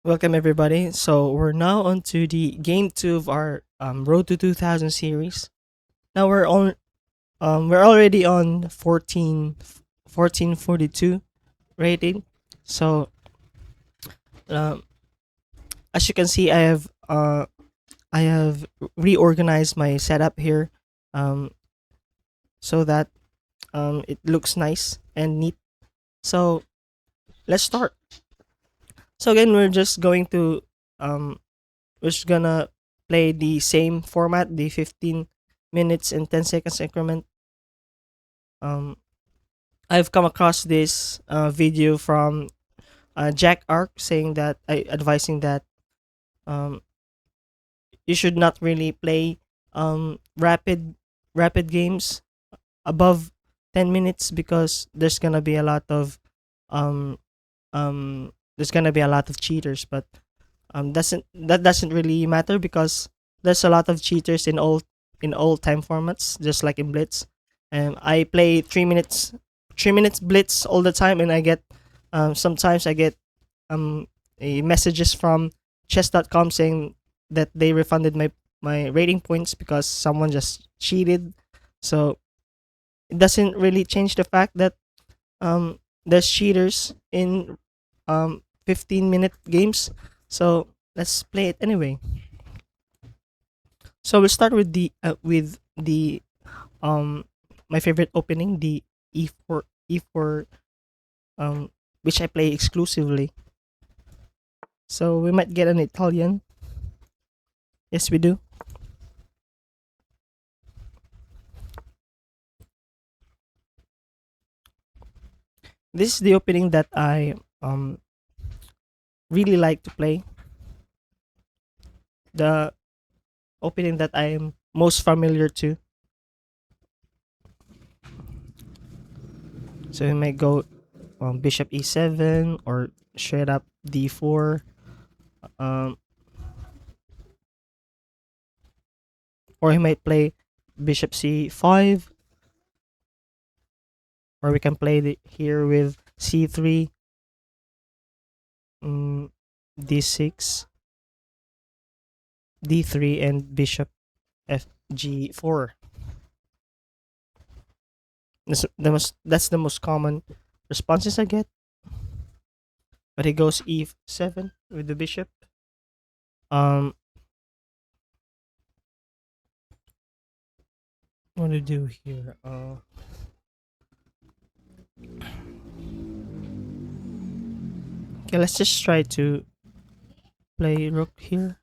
Welcome everybody. So we're now on to the game two of our Road to 2000 series. Now we're already on 1442 rating. So um, as you can see, I have reorganized my setup here, um, so that it looks nice and neat. So let's start. So again, um, we're just gonna play the same format, the 15 minutes and 10 seconds increment. Um, I've come across this video from Jack Ark saying that advising that um, you should not really play rapid games above 10 minutes because um there's gonna be a lot of cheaters, but doesn't really matter because there's a lot of cheaters in all time formats, just like in Blitz. And I play 3 minutes Blitz all the time, and I get sometimes I get messages from chess.com saying that they refunded my rating points because someone just cheated. So it doesn't really change the fact that there's cheaters in 15-minute games. So let's play it anyway. So we'll start with the um my favorite opening, the e4 which I play exclusively. So we might get an Italian. Yes, we do. This is the opening that I really like to play. The opening that I am most familiar to. So we might go bishop e7 or straight up d4. Um, or he might play bishop c5, or we can play here with c3, d6, d3, and bishop fg4. That's the most common responses I get. But he goes e7 with the bishop. Um, what to do here? Okay, let's just try to play rook here.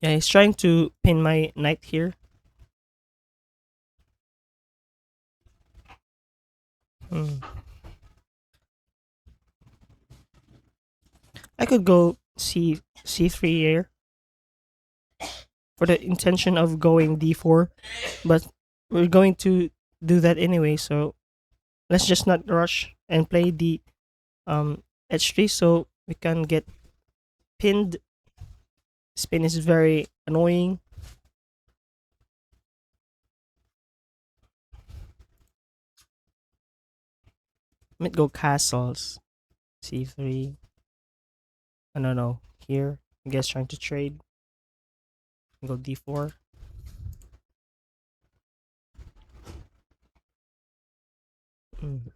Yeah, he's trying to pin my knight here. Hmm. I could go c3 here for the intention of going d4, but we're going to do that anyway. So let's just not rush and play the h3 so we can get pinned. Spin is very annoying. Might go castles. c3. I don't know. Here, I guess trying to trade. Go d4. Mm.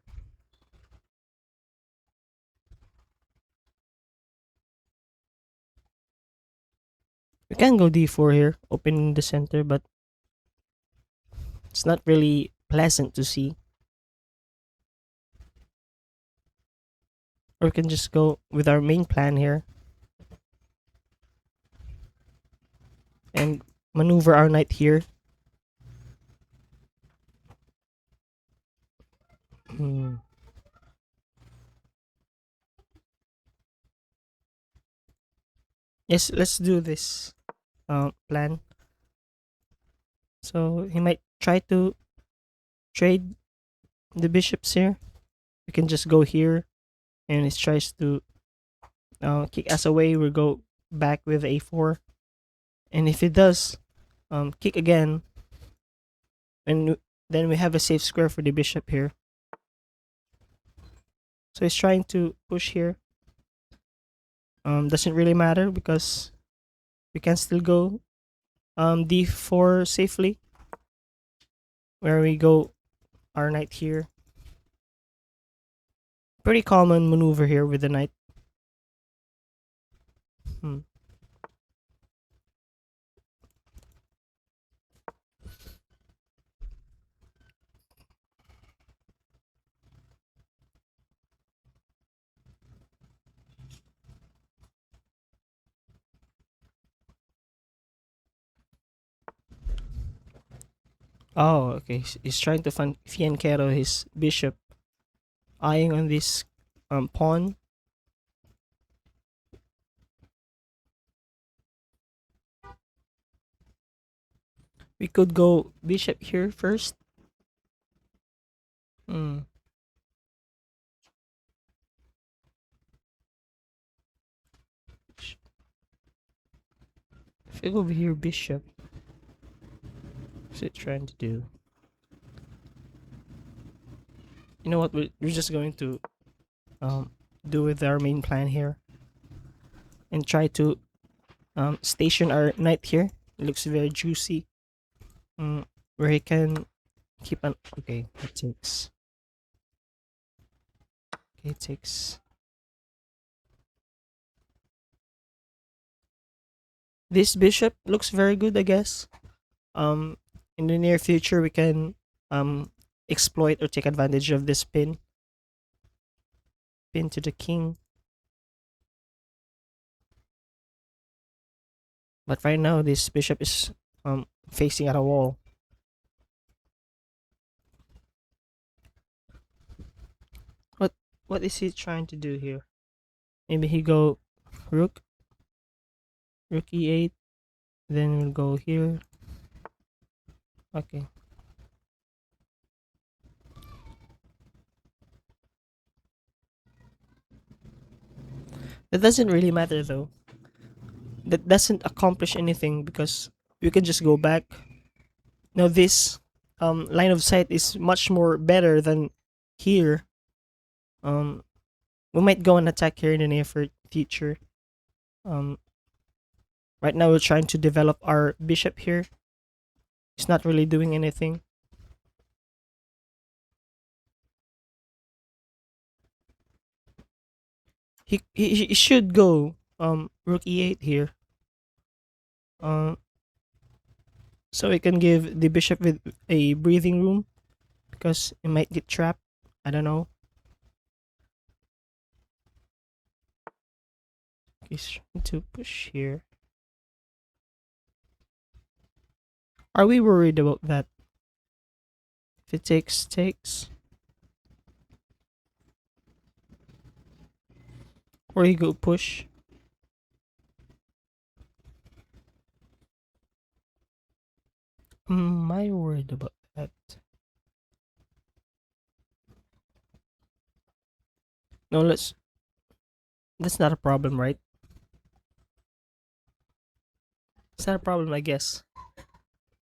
We can go d4 here, opening the center, but it's not really pleasant to see. Or we can just go with our main plan here and maneuver our knight here. Hmm. Yes, let's do this plan. So he might try to trade the bishops here. We can just go here, and he tries to kick us away. We'll go back with a4, and if he does kick again, and then we have a safe square for the bishop here. So he's trying to push here. Doesn't really matter because we can still go d4 safely, where we go our knight here. Pretty common maneuver here with the knight. Hmm. Oh, okay. He's trying to fianchetto his bishop, eyeing on this pawn. We could go bishop here first. Hmm. If we go over here, bishop. What's it trying to do? You know what? We're just going to um, do with our main plan here and try to station our knight here. It looks very juicy. Where he can keep an. Okay, it takes. Okay, it takes. This bishop looks very good, I guess. Um, in the near future, we can exploit or take advantage of this pin to the king. But right now, this bishop is facing at a wall. What what is he trying to do here? Maybe he go rook, rook e8, then we'll go here. Okay. That doesn't really matter though. That doesn't accomplish anything because we can just go back. Now this line of sight is much more better than here. Um, we might go and attack here in the near future. Um, right now we're trying to develop our bishop here. It's not really doing anything. He should go rook e8 here. Um, so we can give the bishop with a breathing room because it might get trapped. I don't know. He's trying to push here. Are we worried about that? If it takes. Or you go push. Am I worried about that? No, let's. That's not a problem, right? It's not a problem, I guess.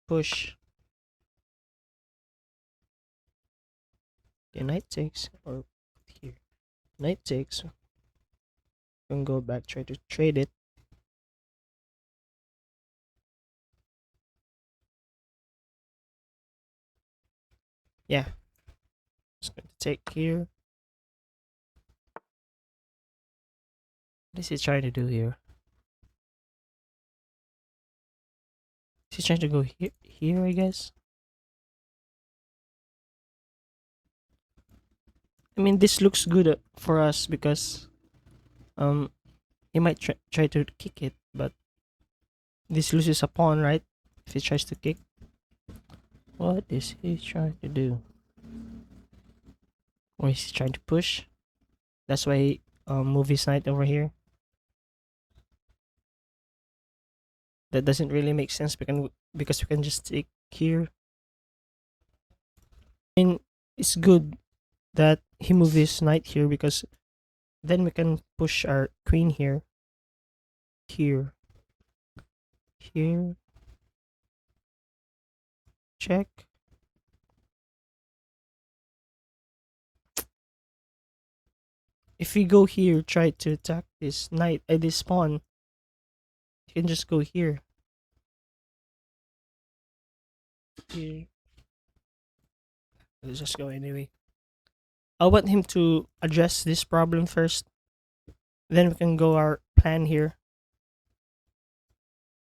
Push. Okay, knight takes. Or here. Knight takes. We can go back, try to trade it. Yeah. Just going to take here. What is he trying to do here? Is he trying to go here, I guess? I mean, this looks good for us because um he might try to kick it, but this loses a pawn, right? If he tries to kick. What is he trying to do? Or is he trying to push? That's why he move his knight over here. That doesn't really make sense because we can just take here. I mean, it's good that he moved his knight here because then we can push our queen here. Here. Here. Check. if we go here, try to attack this knight, this pawn, you can just go here. Here. Let's just go anyway. I want him to address this problem first. Then we can go our plan here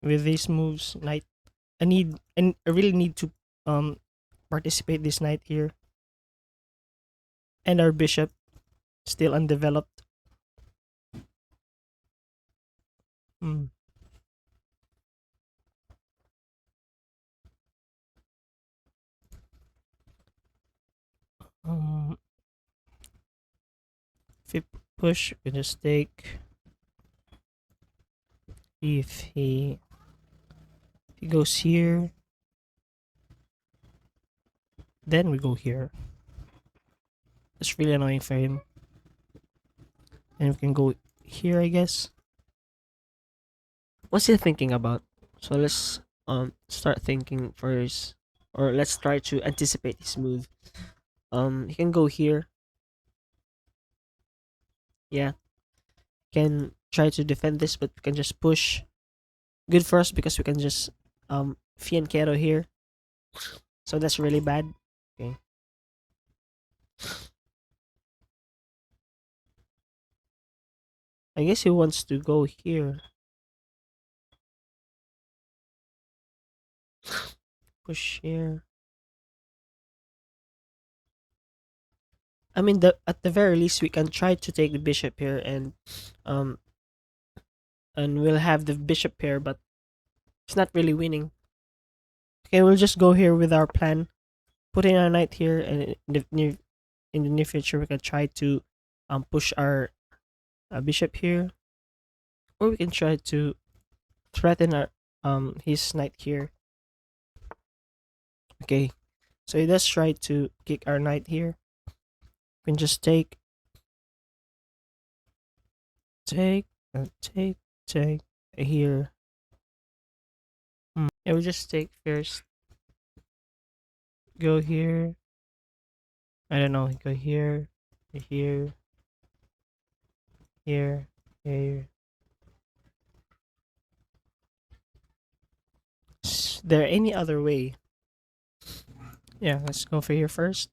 with these moves. Knight. I really need to um participate this knight here. And our bishop still undeveloped. Hmm. Um, if we push, we just take. If he goes here, then we go here. It's really annoying for him. And we can go here, I guess. What's he thinking about? So let's start thinking first, or let's try to anticipate his move. He can go here. Yeah, can try to defend this, but we can just push. Good for us because we can just fianchetto here. So that's really bad. Okay. I guess he wants to go here. Push here. I mean, at the very least, we can try to take the bishop here, um, and we'll have the bishop pair, but it's not really winning. Okay, we'll just go here with our plan. Put in our knight here, and in the near future, we can try to push our bishop here, or we can try to threaten our his knight here. Okay, so he does try to kick our knight here. We can just take, take here. Yeah, we just take first. Go here. I don't know. Go here, here, here, here. Is there any other way? Yeah, let's go for here first.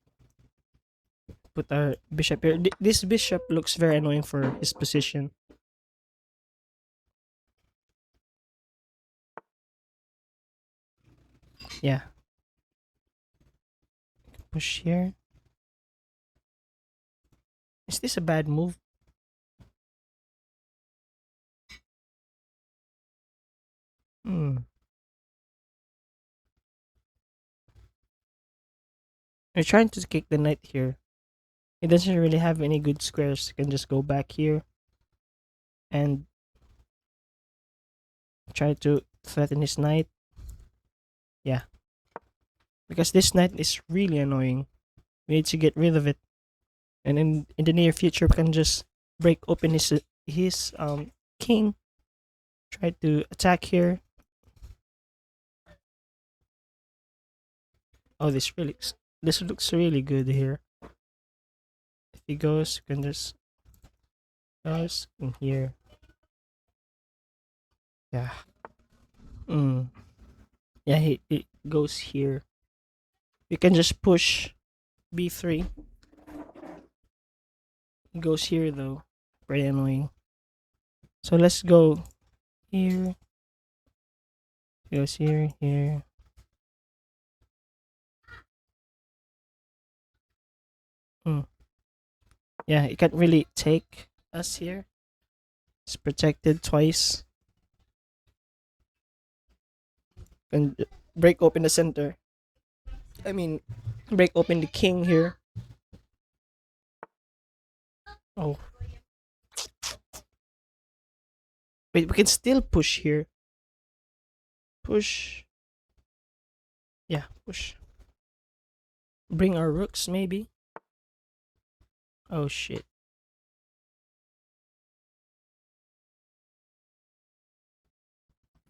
Put our bishop here. This bishop looks very annoying for his position. Yeah. Push here. Is this a bad move? Hmm. We're trying to kick the knight here. He doesn't really have any good squares. He can just go back here and try to threaten his knight. Yeah. Because this knight is really annoying. We need to get rid of it. And in the near future we can just break open his king. Try to attack here. Oh, this looks really good here. If he goes, you can just goes in here. Yeah. Mm. Yeah, he goes here. You can just push b3. He goes here though. Very annoying. So let's go here. He goes here, here. Mm. Yeah, he can't really take us here. It's protected twice. And break open the center. I mean, break open the king here. Oh, wait, we can still push here. Push. Yeah, push. Bring our rooks, maybe. Oh, shit.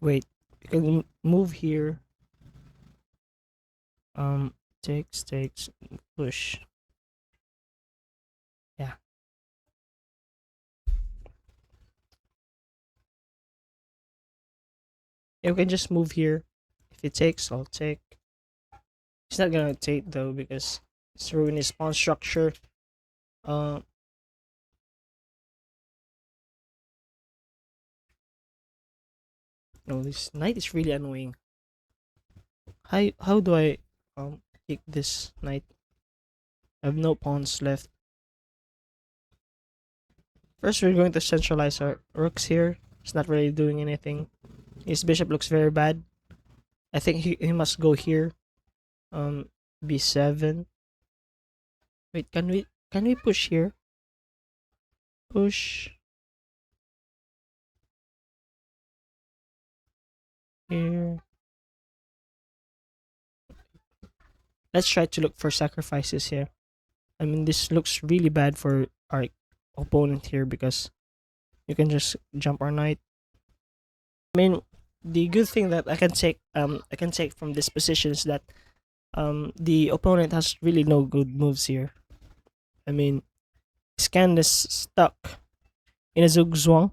Wait, we can move here. Takes, push. Yeah. Yeah, we can just move here. If it takes, I'll take. It's not gonna take though because it's ruining his pawn structure. Uh, no, this knight is really annoying. How do I kick this knight? I have no pawns left. First, we're going to centralize our rooks here. It's not really doing anything. His bishop looks very bad. I think he must go here. Um, b7. Wait, can we push here? Push here. Let's try to look for sacrifices here. I mean, this looks really bad for our opponent here because you can just jump our knight. I mean, the good thing that I can take from this position is that the opponent has really no good moves here. I mean, Scan is stuck in a zugzwang.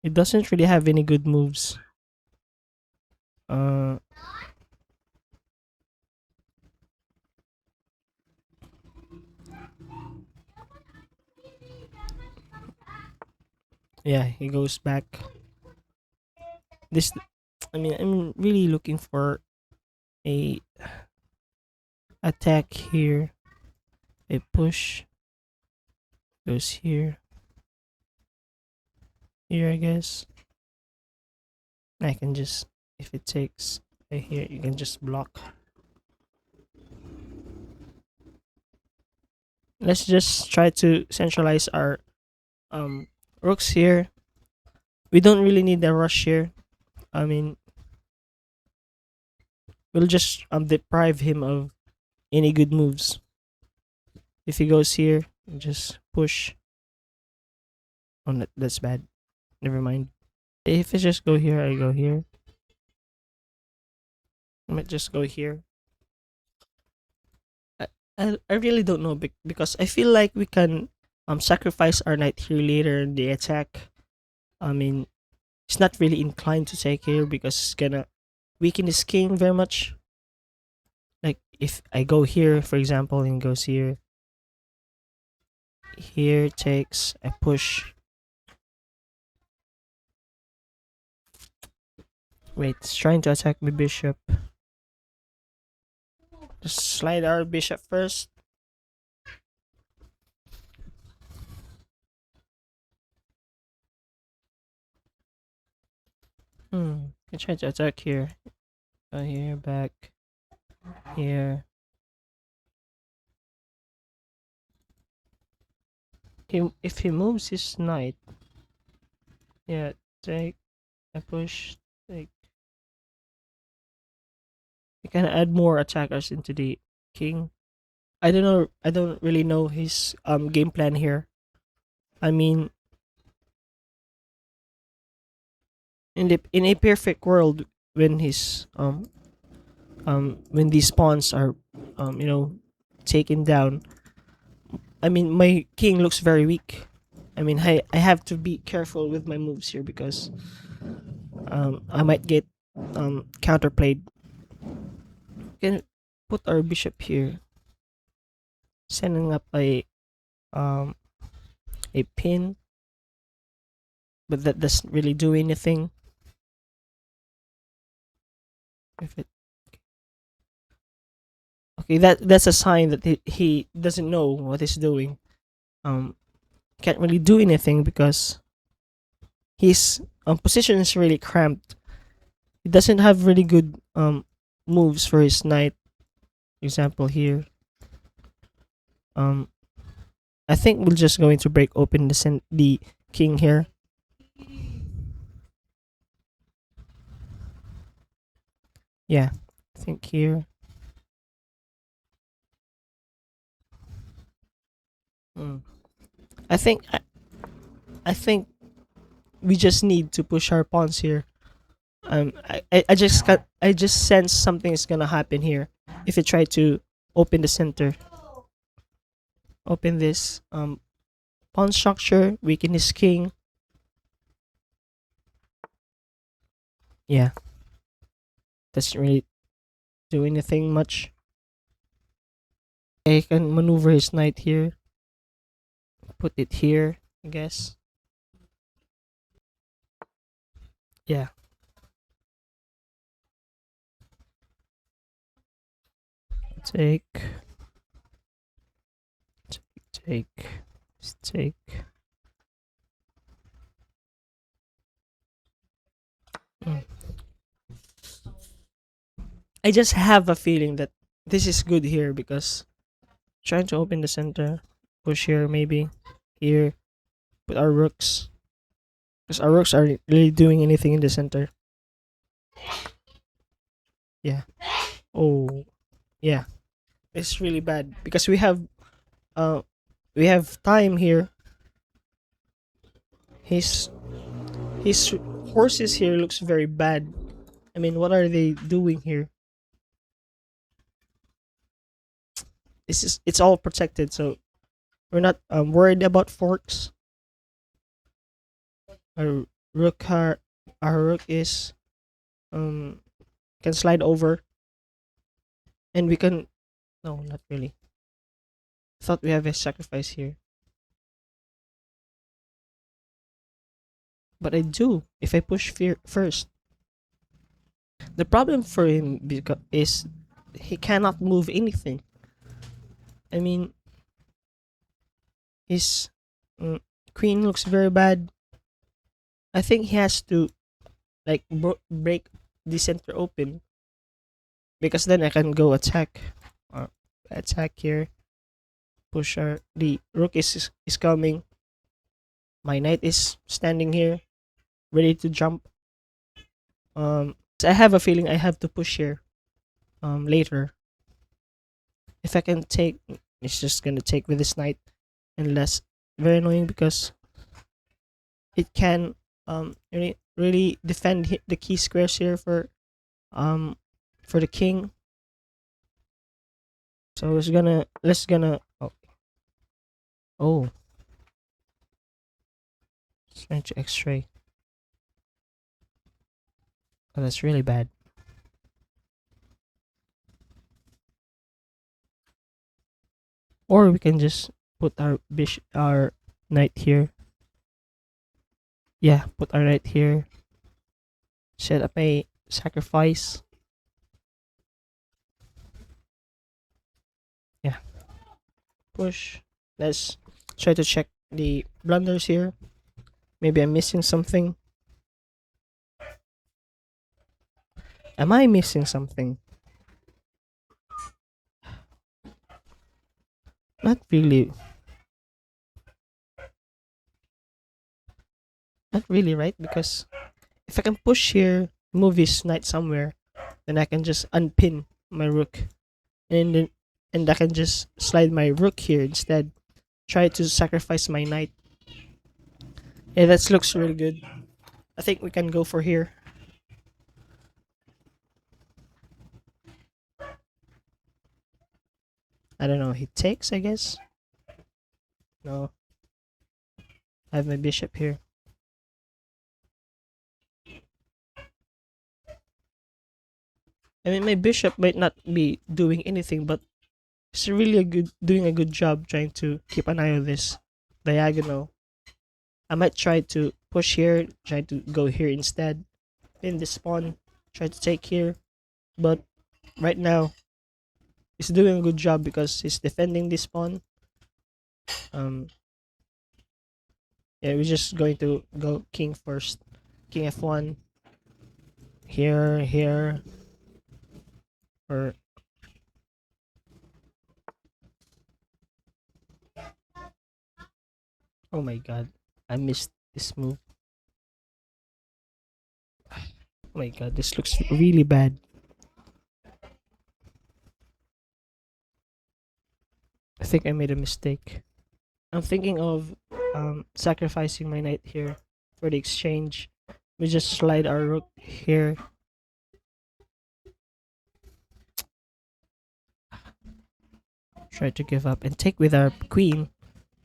It doesn't really have any good moves. Uh, yeah, he goes back. This, I mean, I'm really looking for a attack here. A push goes here. Here, I guess. I can just, if it takes right here, you can just block. Let's just try to centralize our rooks here. We don't really need a rush here. I mean, we'll just deprive him of any good moves. If he goes here, just push. Oh, that's bad. Never mind. If I just go here, I go here. I might just go here. I, I really don't know because I feel like we can sacrifice our knight here later in the attack. I mean, he's not really inclined to take here because it's gonna weaken his king very much. Like if I go here, for example, and goes here, here takes a push. Wait, it's trying to attack my bishop. Just slide our bishop first. I try to attack here. Go here, back here. If he moves his knight, yeah, take a push. Take. You can add more attackers into the king. I don't know. I don't really know his game plan here. I mean, in a perfect world, when his when these pawns are taken down, I mean my king looks very weak. I mean I have to be careful with my moves here because I might get counterplayed. Can put our bishop here, sending up um a pin, but that doesn't really do anything. If it Okay, that's a sign that he doesn't know what he's doing. Um, can't really do anything because his position is really cramped. He doesn't have really good moves for his knight. Example here. Um, I think we're just going to break open the king here. Yeah, I think here. Mm. I think I think we just need to push our pawns here. I just sense something is gonna happen here if you try to open the center. Open this pawn structure, weaken his king. Yeah, doesn't really do anything much. I can maneuver his knight here, put it here, I guess. Yeah, take, take, take. Mm. I just have a feeling that this is good here because trying to open the center, push here maybe, here, put our rooks. Because our rooks aren't really doing anything in the center. Yeah. Oh, yeah. It's really bad because uh we have time here. His his horses here looks very bad. I mean, what are they doing here? It's all protected, so we're not worried about forks. Our rook our rook is um can slide over, and we can no, not really. Thought we have a sacrifice here, but I do if I push fear first. The problem for him is he cannot move anything. I mean, his mm, queen looks very bad. I think he has to like break the center open because then I can go attack. Uh, Attack here. Push our the rook is coming. My knight is standing here, ready to jump. So I have a feeling I have to push here. Later, if I can take, it's just gonna take with this knight, unless very annoying because it can really defend the key squares here um for the king. So let's gonna oh it's trying to X-ray. Oh, that's really bad. Or we can just put our knight here. Yeah, put our knight here. Set up a sacrifice. Yeah, push. Let's try to check the blunders here. Maybe I'm missing something. Am I missing something? Not really. Not really, right? Because if I can push here, move his knight somewhere, then I can just unpin my rook, and then I can just slide my rook here instead. Try to sacrifice my knight. Yeah, that looks really good. I think we can go for here. I don't know. He takes, I guess. No, I have my bishop here. I mean, my bishop might not be doing anything, but it's really doing a good job trying to keep an eye on this diagonal. I might try to push here, try to go here instead. In this pawn, try to take here, but right now he's doing a good job because he's defending this pawn. Um, yeah, we're just going to go king first, king f1 here, or oh my god, I missed this move. Oh my god, this looks really bad. I think I made a mistake. I'm thinking of sacrificing my knight here for the exchange. We just slide our rook here. Try to give up and take with our queen.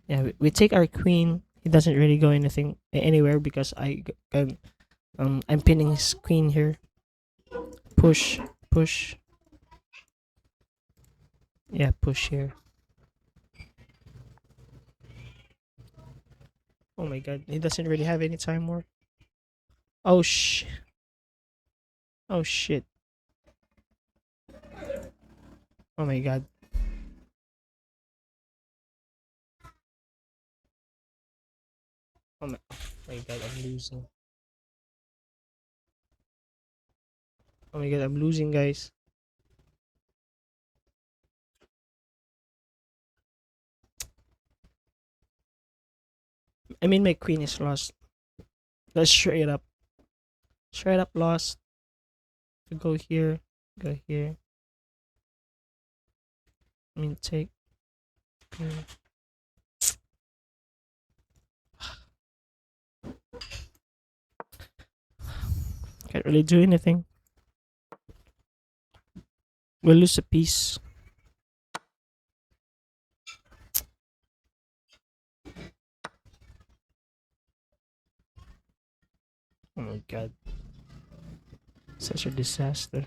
Yeah, we take our queen. He doesn't really go anything anywhere because I can I'm pinning his queen here. Push, push. Yeah, push here. Oh my god, he doesn't really have any time more. Oh oh shit. Oh my god. Oh my god, I'm losing. Oh my god, I'm losing, guys. I mean, my queen is lost. That's straight up lost. Go here, go here. I mean, take. Can't really do anything. We'll lose a piece. Oh my god. Such a disaster.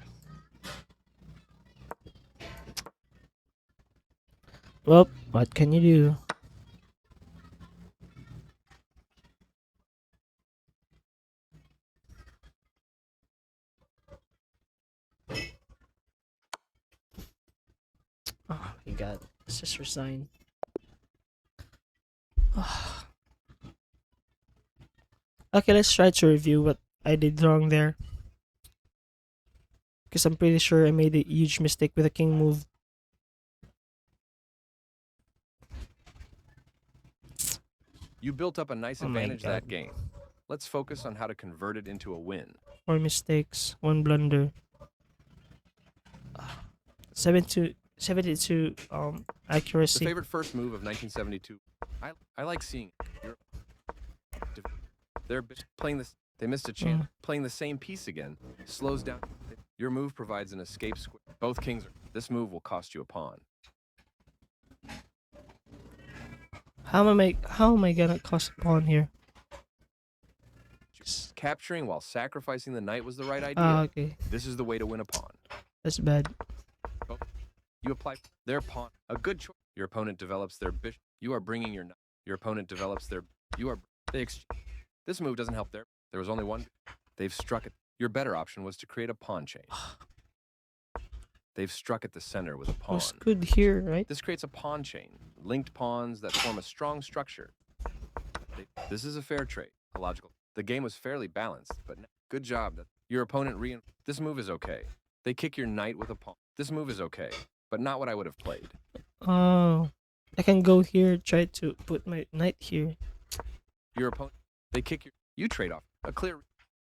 Well, what can you do? Oh my god. Let's just resign. Okay, let's try to review what I did wrong there. Because I'm pretty sure I made a huge mistake with the king move. You built up a nice Oh my advantage god. that game. Let's focus on how to convert it into a win. 4 mistakes, 1 blunder. 72 The accuracy. favorite first move of 1972. I like seeing it. They're playing this. They missed a chance. Playing the same piece again slows down. Your move provides an escape square. Both kings are. This move will cost you a pawn. How am I gonna cost a pawn here? Capturing while sacrificing the knight was the right idea. Ah, okay. This is the way to win a pawn. That's bad. You apply their pawn. A good choice. Your opponent develops their bishop. You are bringing your knight. Your opponent develops their. You are. They exchange. This move doesn't help there. There was only one. They've struck it. Your better option was to create a pawn chain. They've struck at the center with a pawn. What's good here, right? This creates a pawn chain. Linked pawns that form a strong structure. This is a fair trade. A logical. The game was fairly balanced, but good job. That your opponent This move is okay. They kick your knight with a pawn. This move is okay, but not what I would have played. Oh, I can go here, try to put my knight here. Your opponent, they kick your. You trade off a clear.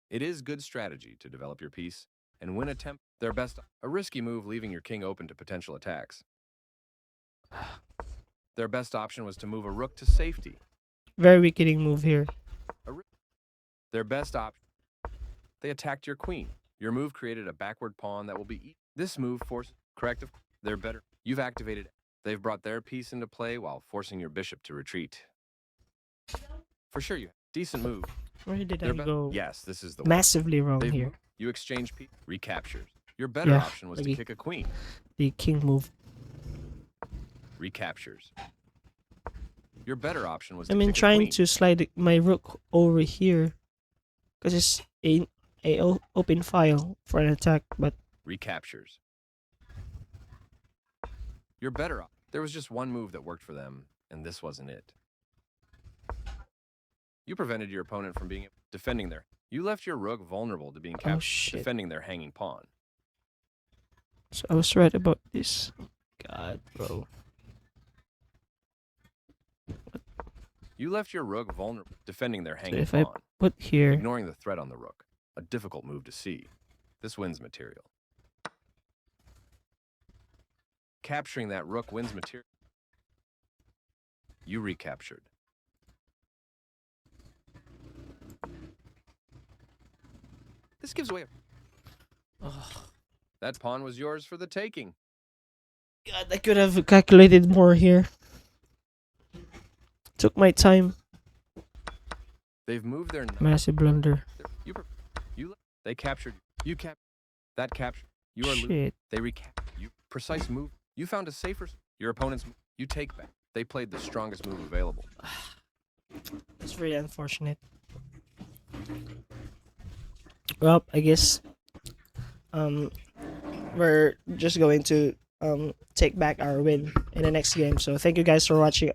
It is good strategy to develop your piece and win attempt their best. A risky move, leaving your king open to potential attacks. Their best option was to move a rook to safety. Very weakening move here. Their best option. They attacked your queen. Your move created a backward pawn that will be eaten. This move forced corrective. They're better. You've activated. They've brought their piece into play while forcing your bishop to retreat. For sure, you decent move. Where did I go? Yes, this is the massively wrong here. You exchange piece. Recaptures. Your better option was to kick a queen. The king move. Recaptures. Your better option was. Trying to slide my rook over here, because it's a open file for an attack, but recaptures. You're better off. There was just one move that worked for them, and this wasn't it. You prevented your opponent from being defending their. You left your rook vulnerable to being captured, defending their hanging pawn. So I was right about this. God, bro. You left your rook vulnerable, defending their hanging if pawn. I put here, ignoring the threat on the rook, a difficult move to see. This wins material. Capturing that rook wins material. You recaptured. This gives away. That pawn was yours for the taking. God, I could have calculated more here. Took my time. They've moved their massive blunder. They captured you. You cap that capture. You are losing. Shit. They recap you. Precise move. You found a safer. Your opponent's. You take back. They played the strongest move available. It's very unfortunate. Well, I guess um we're just going to take back our win in the next game. So thank you guys for watching